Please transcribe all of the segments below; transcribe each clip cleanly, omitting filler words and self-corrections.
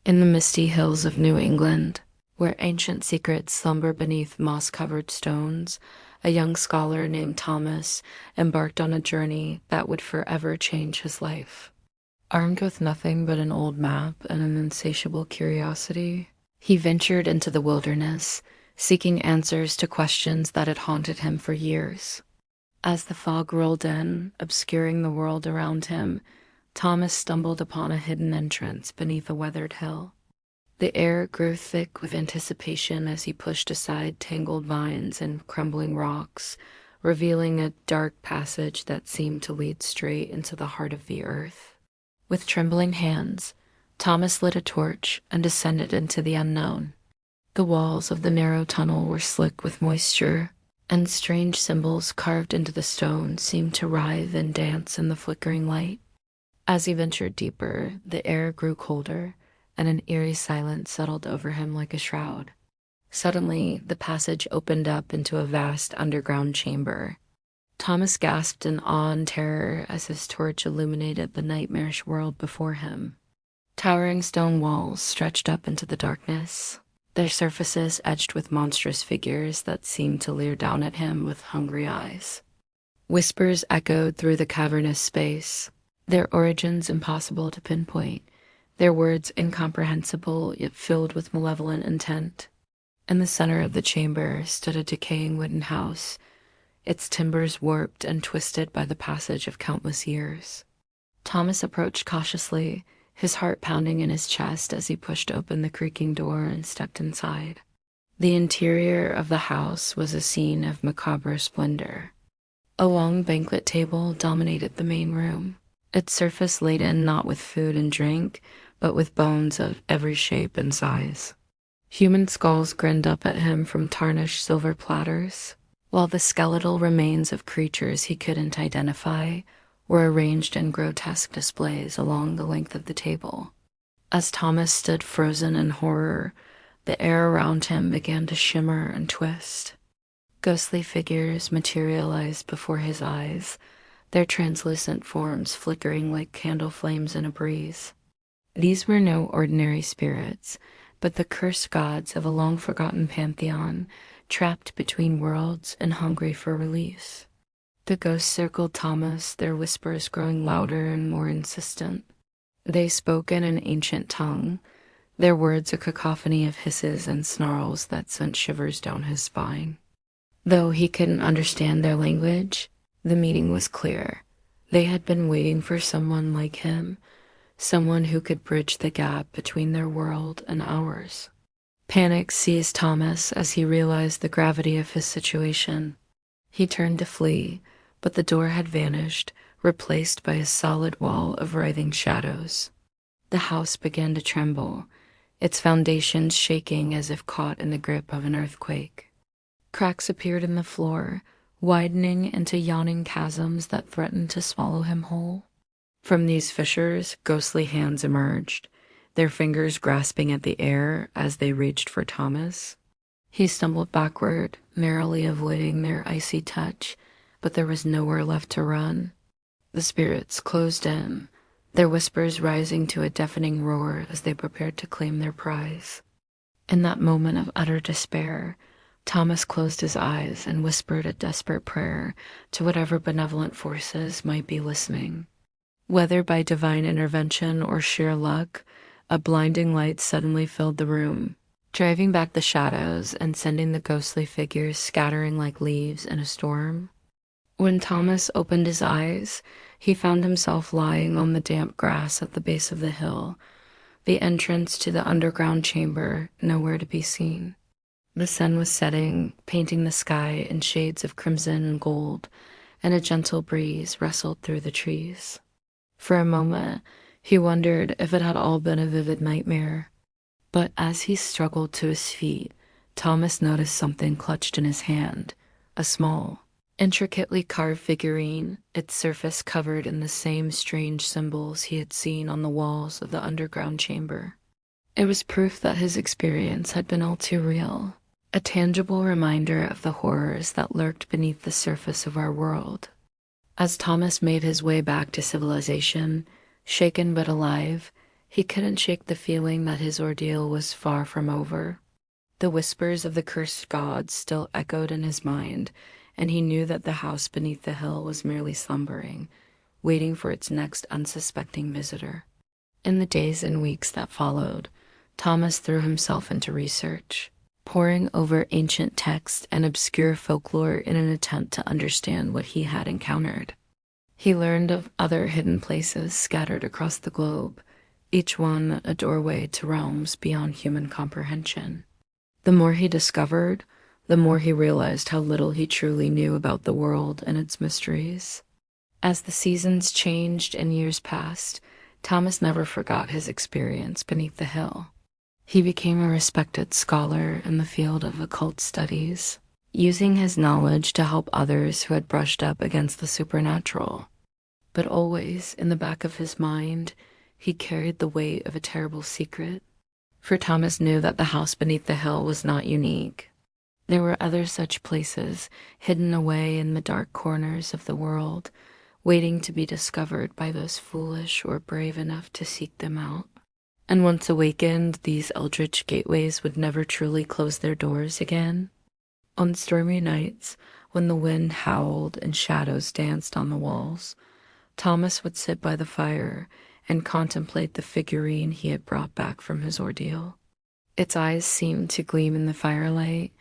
In the misty hills of New England, where ancient secrets slumber beneath moss-covered stones, a young scholar named Thomas embarked on a journey that would forever change his life. Armed with nothing but an old map and an insatiable curiosity, he ventured into the wilderness, seeking answers to questions that had haunted him for years. As the fog rolled in, obscuring the world around him, Thomas stumbled upon a hidden entrance beneath a weathered hill. The air grew thick with anticipation as he pushed aside tangled vines and crumbling rocks, revealing a dark passage that seemed to lead straight into the heart of the earth. With trembling hands, Thomas lit a torch and descended into the unknown. The walls of the narrow tunnel were slick with moisture, and strange symbols carved into the stone seemed to writhe and dance in the flickering light. As he ventured deeper, the air grew colder, and an eerie silence settled over him like a shroud. Suddenly, the passage opened up into a vast underground chamber. Thomas gasped in awe and terror as his torch illuminated the nightmarish world before him. Towering stone walls stretched up into the darkness, their surfaces edged with monstrous figures that seemed to leer down at him with hungry eyes. Whispers echoed through the cavernous space, their origins impossible to pinpoint, their words incomprehensible yet filled with malevolent intent. In the center of the chamber stood a decaying wooden house, its timbers warped and twisted by the passage of countless years. Thomas approached cautiously, his heart pounding in his chest as he pushed open the creaking door and stepped inside. The interior of the house was a scene of macabre splendor. A long banquet table dominated the main room, its surface laden not with food and drink, but with bones of every shape and size. Human skulls grinned up at him from tarnished silver platters, while the skeletal remains of creatures he couldn't identify were arranged in grotesque displays along the length of the table. As Thomas stood frozen in horror, the air around him began to shimmer and twist. Ghostly figures materialized before his eyes, their translucent forms flickering like candle flames in a breeze. These were no ordinary spirits, but the cursed gods of a long-forgotten pantheon, trapped between worlds and hungry for release. The ghosts circled Thomas, their whispers growing louder and more insistent. They spoke in an ancient tongue, their words a cacophony of hisses and snarls that sent shivers down his spine. Though he couldn't understand their language, the meaning was clear. They had been waiting for someone like him, someone who could bridge the gap between their world and ours. Panic seized Thomas as he realized the gravity of his situation. He turned to flee, but the door had vanished, replaced by a solid wall of writhing shadows. The house began to tremble, its foundations shaking as if caught in the grip of an earthquake. Cracks appeared in the floor, widening into yawning chasms that threatened to swallow him whole. From these fissures, ghostly hands emerged, their fingers grasping at the air as they reached for Thomas. He stumbled backward, narrowly avoiding their icy touch, but there was nowhere left to run. The spirits closed in, their whispers rising to a deafening roar as they prepared to claim their prize. In that moment of utter despair, Thomas closed his eyes and whispered a desperate prayer to whatever benevolent forces might be listening. Whether by divine intervention or sheer luck, a blinding light suddenly filled the room, driving back the shadows and sending the ghostly figures scattering like leaves in a storm. When Thomas opened his eyes, he found himself lying on the damp grass at the base of the hill, the entrance to the underground chamber nowhere to be seen. The sun was setting, painting the sky in shades of crimson and gold, and a gentle breeze rustled through the trees. For a moment, he wondered if it had all been a vivid nightmare. But as he struggled to his feet, Thomas noticed something clutched in his hand, a small, intricately carved figurine, its surface covered in the same strange symbols he had seen on the walls of the underground chamber. It was proof that his experience had been all too real, a tangible reminder of the horrors that lurked beneath the surface of our world. As Thomas made his way back to civilization, shaken but alive, He couldn't shake the feeling that his ordeal was far from over. The whispers of the cursed gods still echoed in his mind, and he knew that the house beneath the hill was merely slumbering, waiting for its next unsuspecting visitor. In the days and weeks that followed, Thomas threw himself into research, poring over ancient texts and obscure folklore in an attempt to understand what he had encountered. He learned of other hidden places scattered across the globe, each one a doorway to realms beyond human comprehension. The more he discovered, the more he realized how little he truly knew about the world and its mysteries. As the seasons changed and years passed, Thomas never forgot his experience beneath the hill. He became a respected scholar in the field of occult studies, using his knowledge to help others who had brushed up against the supernatural. But always, in the back of his mind, he carried the weight of a terrible secret. For Thomas knew that the house beneath the hill was not unique. There were other such places, hidden away in the dark corners of the world, waiting to be discovered by those foolish or brave enough to seek them out. And once awakened, these eldritch gateways would never truly close their doors again. On stormy nights, when the wind howled and shadows danced on the walls, Thomas would sit by the fire and contemplate the figurine he had brought back from his ordeal. Its eyes seemed to gleam in the firelight,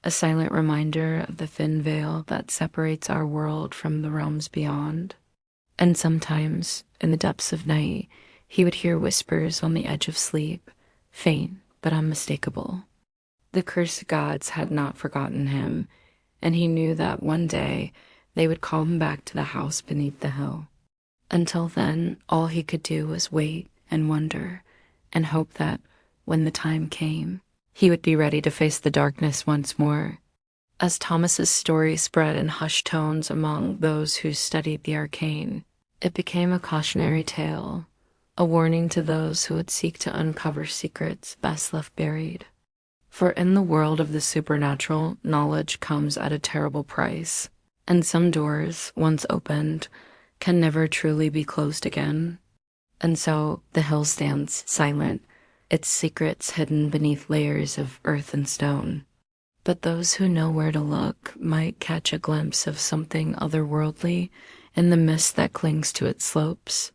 a silent reminder of the thin veil that separates our world from the realms beyond. And sometimes, in the depths of night, he would hear whispers on the edge of sleep, faint but unmistakable. The cursed gods had not forgotten him, and he knew that one day they would call him back to the house beneath the hill. Until then, all he could do was wait and wonder and hope that, when the time came, he would be ready to face the darkness once more. As Thomas's story spread in hushed tones among those who studied the arcane, it became a cautionary tale, a warning to those who would seek to uncover secrets best left buried. For in the world of the supernatural, knowledge comes at a terrible price, and some doors, once opened, can never truly be closed again. And so the hill stands silent, its secrets hidden beneath layers of earth and stone. But those who know where to look might catch a glimpse of something otherworldly in the mist that clings to its slopes.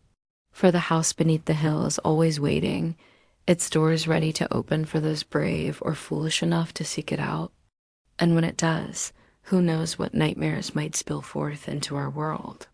For the house beneath the hill is always waiting, its doors ready to open for those brave or foolish enough to seek it out. And when it does, who knows what nightmares might spill forth into our world.